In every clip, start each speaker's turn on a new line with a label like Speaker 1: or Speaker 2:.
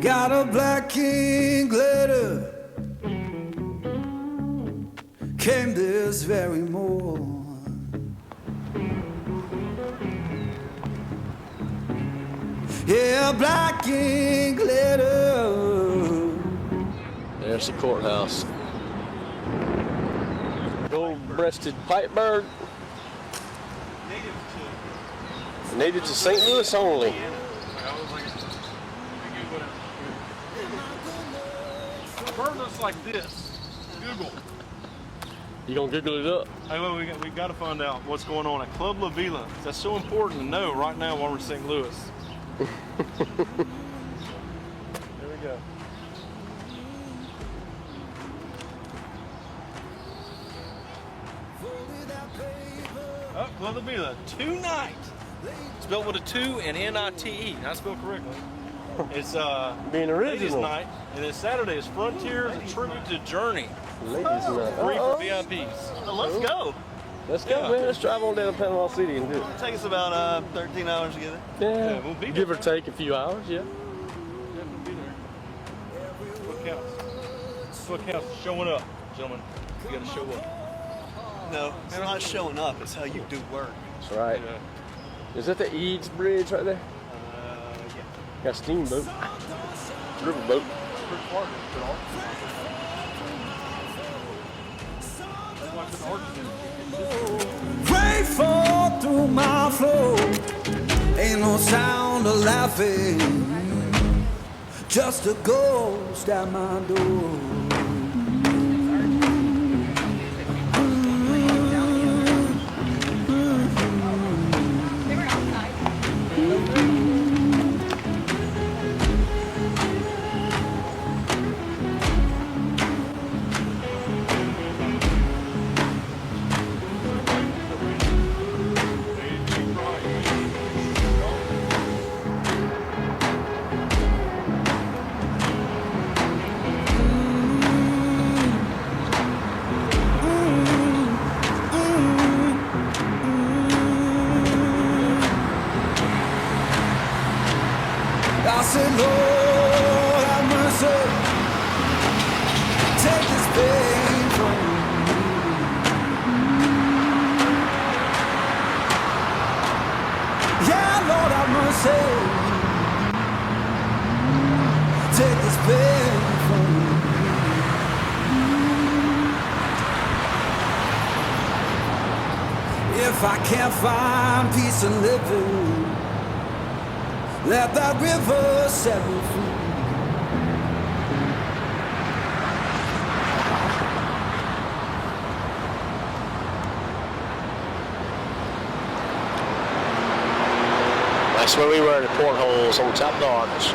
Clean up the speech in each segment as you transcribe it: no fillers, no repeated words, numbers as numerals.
Speaker 1: Got a black king glitter. Came this very morn. Yeah, black ink glitter.
Speaker 2: There's the courthouse. Gold-breasted pipebird. Native to St. Louis only.
Speaker 3: A bird looks like this. Google.
Speaker 2: You gonna Google it up?
Speaker 3: Hey, well, we got to find out what's going on at Club La Vila. That's so important to know right now while we're in St. Louis. There we go. Oh, Club La Vila, tonight. Spelled with a 2 and N-I-T-E. Not spelled correctly. It's
Speaker 2: Being
Speaker 3: Ladies'
Speaker 2: original.
Speaker 3: night, and then Saturday is Frontiers, a tribute to Journey.
Speaker 2: Ladies' night.
Speaker 3: Free for VIPs.
Speaker 4: Let's go.
Speaker 2: Let's go, man. Let's drive on down to Panama City and do it.
Speaker 4: It'll take us about 13 hours to get there.
Speaker 2: Yeah,
Speaker 3: we'll be
Speaker 2: give
Speaker 3: there.
Speaker 2: or take a few hours, yeah.
Speaker 3: Yeah, we'll be there. What counts? What counts? Showing up, gentlemen. You gotta show up.
Speaker 4: No, it's not showing up. It's how you do work.
Speaker 2: That's right.
Speaker 3: Yeah.
Speaker 2: Is that the Eads Bridge right there?
Speaker 4: Yeah.
Speaker 2: Got a steamboat. Riverboat.
Speaker 3: Pretty far, but all. That's why I put the arches in.
Speaker 1: Rain fall through my floor. Ain't no sound of laughing. Just a ghost at my door.
Speaker 5: They were outside.
Speaker 1: I said, Lord, have mercy. Take this pain from me. Yeah, Lord, have mercy. Take this pain from me. If I can't find peace in living, let that river set me free.
Speaker 2: That's where we were, the portholes on top of the arch.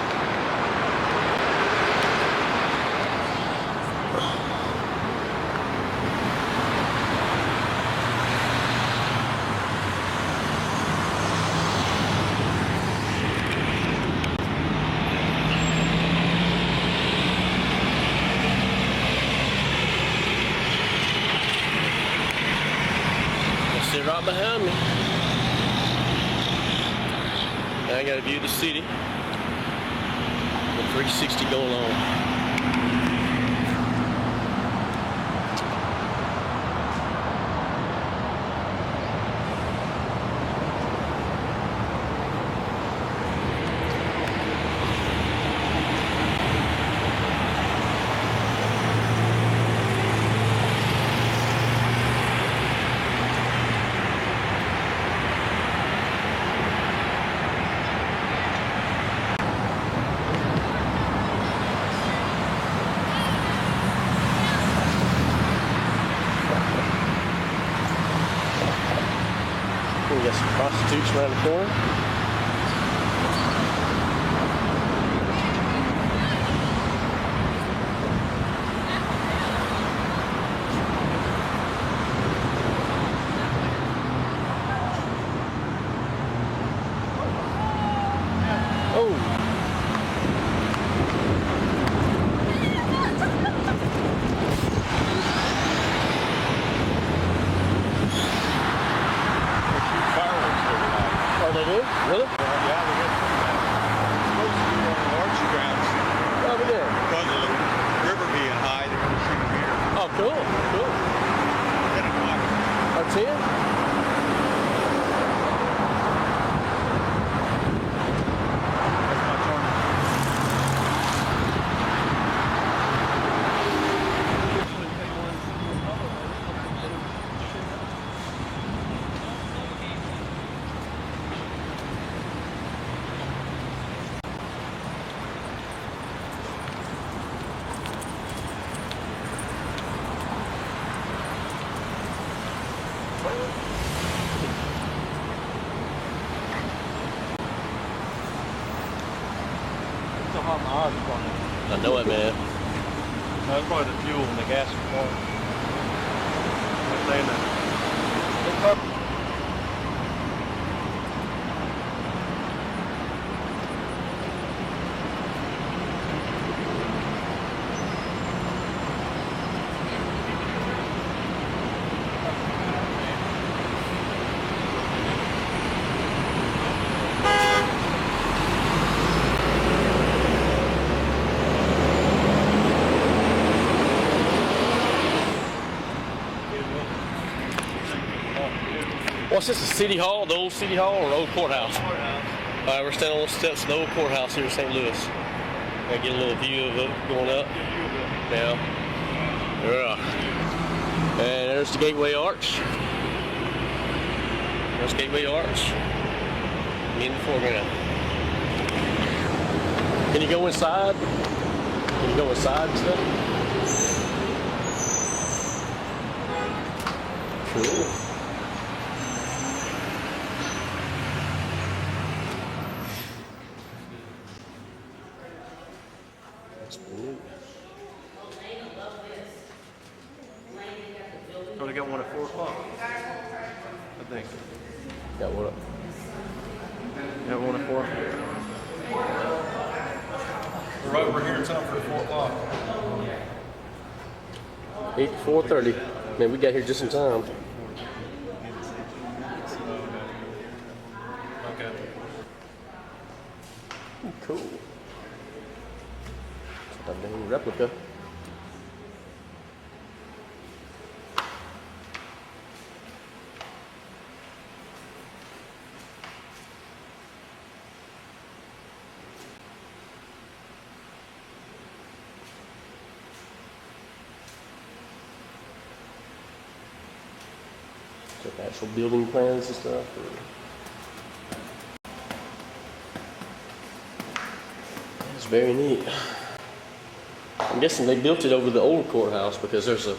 Speaker 2: Sit right behind me. Now I got a view of the city. The 360 going on. We got some prostitutes around the corner. Oh.
Speaker 3: Fireworks every night.
Speaker 2: Oh, they do?
Speaker 3: So hot my eyes are burning.
Speaker 2: I know it, man.
Speaker 3: That's probably the fuel and the gas in the car. I'm saying that.
Speaker 2: What's this, the city hall, the old city hall, or the old courthouse?
Speaker 4: Courthouse.
Speaker 2: All right, we're standing on the steps of the old courthouse here in St. Louis. I get a little view of it going up. Yeah. Yeah. And there's the Gateway Arch. There's Gateway Arch. In the foreground. Can you go inside? Can you go inside and stuff? Cool.
Speaker 3: Oh, they got one at 4 o'clock. I think.
Speaker 2: Got one up.
Speaker 3: Got one at 4. We're right over here in town for 4 o'clock.
Speaker 2: 8 to 4:30. Man, we got here just in time.
Speaker 3: Okay.
Speaker 2: Cool. It's a dang replica. So actual building plans and stuff. It's very neat. I'm guessing they built it over the old courthouse because there's a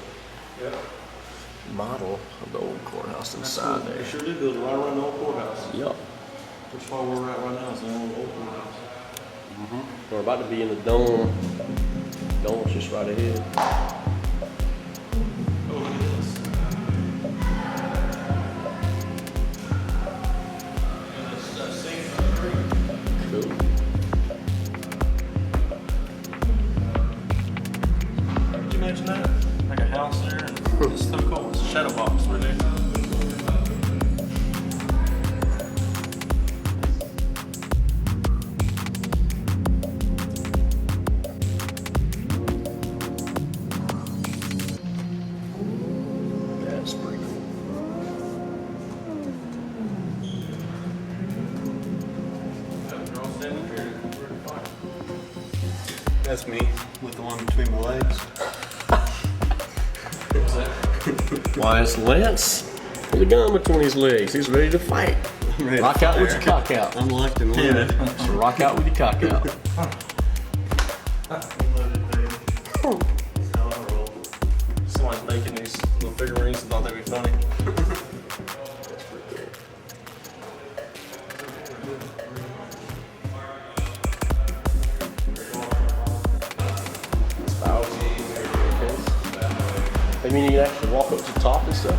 Speaker 2: model of the old courthouse inside there.
Speaker 3: They sure did build it right around the old courthouse.
Speaker 2: Yup.
Speaker 3: Which is where we're at right now is the old courthouse.
Speaker 2: We're about to be in the dome. Dome's just right ahead.
Speaker 3: Oh, look at this.
Speaker 2: Cool.
Speaker 3: Could you imagine that? Like a house there, and it's so cool. It's a shadow box right there.
Speaker 2: That's pretty cool.
Speaker 3: They're all standing here.
Speaker 4: That's me with the one between my legs.
Speaker 2: Why is Lance with a gun between his legs? He's ready to fight. Rock out with your cock out.
Speaker 4: I'm locked and loaded.
Speaker 2: So rock out with your cock out.
Speaker 3: Someone's making these little figurines and thought they'd be funny.
Speaker 2: I mean, you can actually walk up to the top and stuff.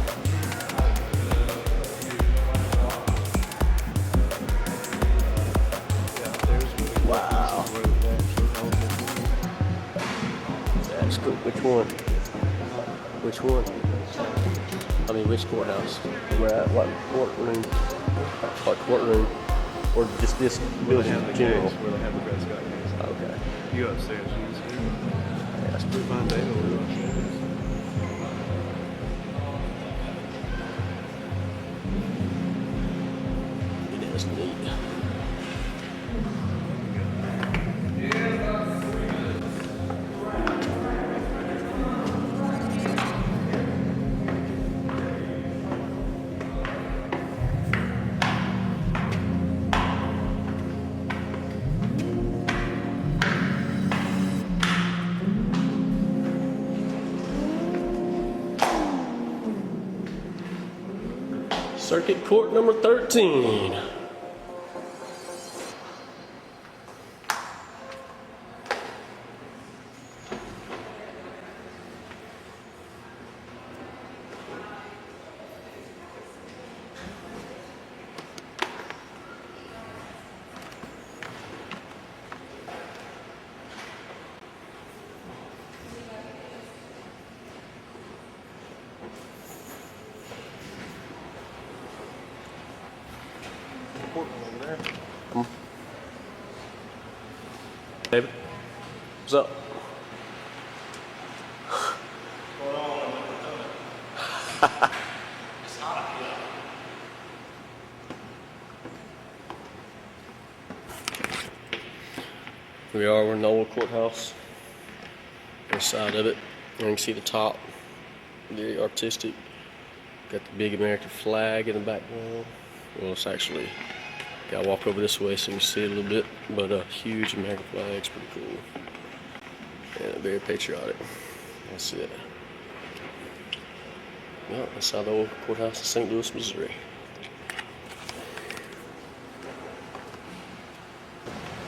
Speaker 2: Wow. That's cool. Which one? Which one? I mean, which courthouse? We're at what courtroom? What courtroom? Or just this building in general?
Speaker 4: Where they have the best guy.
Speaker 2: Okay.
Speaker 4: You go upstairs. You see?
Speaker 2: Yeah, that's
Speaker 4: We find David over there.
Speaker 2: It is neat. Circuit Court number 13.
Speaker 3: courtroom over there.
Speaker 2: David, what's up? We're in the old courthouse. Inside of it, and you can see the top, very artistic. Got the big American flag in the background. Well, it's actually, gotta walk over this way so you can see it a little bit, but a huge American flag, it's pretty cool. And very patriotic. That's it. Well, inside the old courthouse in St. Louis, Missouri.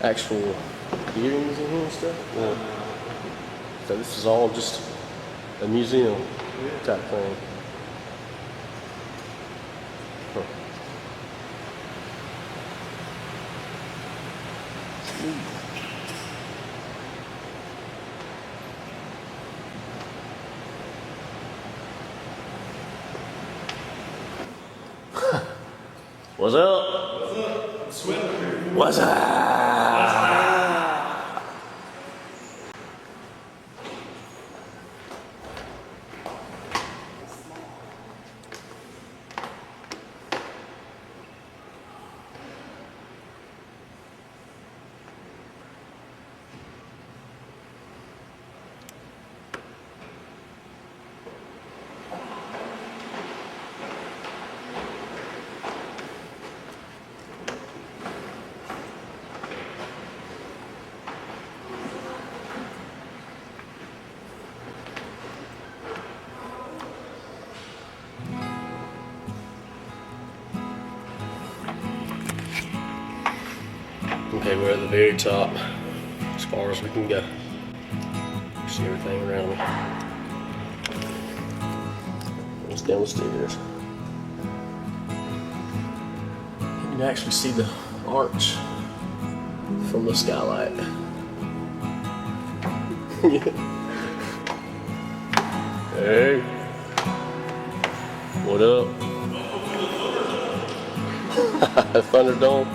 Speaker 2: Actual hearings in here and stuff. Yeah. So this is all just a museum type thing. Huh. What's up? What's up? Okay, we're at the very top, as far as we can go. See everything around me. It's down the stairs. You can actually see the arch from the skylight. Hey, what up? Thunderdome.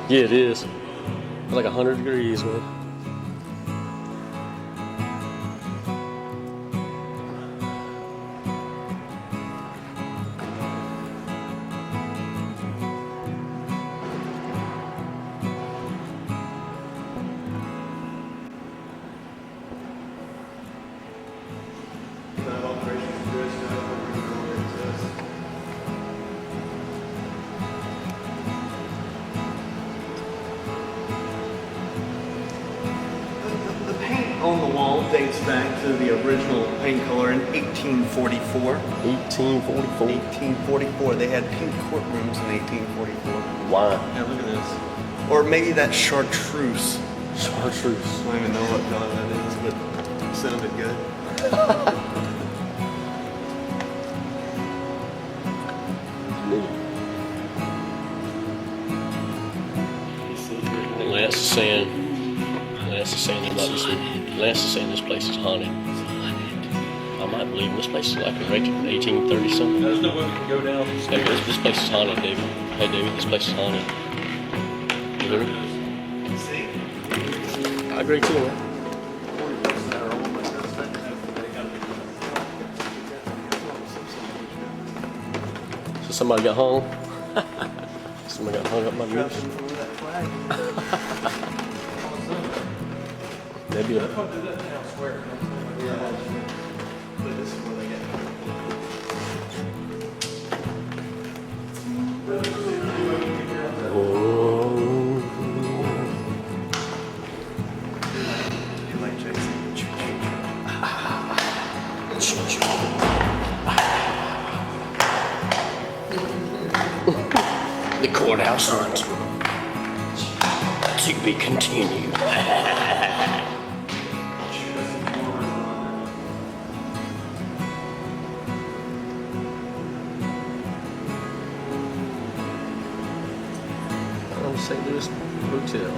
Speaker 2: Yeah, it is. It's like 100 degrees, man.
Speaker 4: On the wall dates back to the original paint color in 1844.
Speaker 2: 1844.
Speaker 4: 1844. They had pink courtrooms in 1844.
Speaker 2: Why?
Speaker 4: Yeah, look at this. Or maybe that chartreuse.
Speaker 2: Chartreuse.
Speaker 4: I don't even know what color that is, but it sounded good.
Speaker 2: Lance is saying this place is haunted. I might believe this place is like 1830 something.
Speaker 3: There's no way we can go down.
Speaker 2: Hey, this place is haunted, David. Hey, David, this place is haunted. You hear me? I agree too, man. So somebody got hung. Somebody got hung up my goose. Maybe a... The courthouse hunt. To be continued. St. Louis Hotel.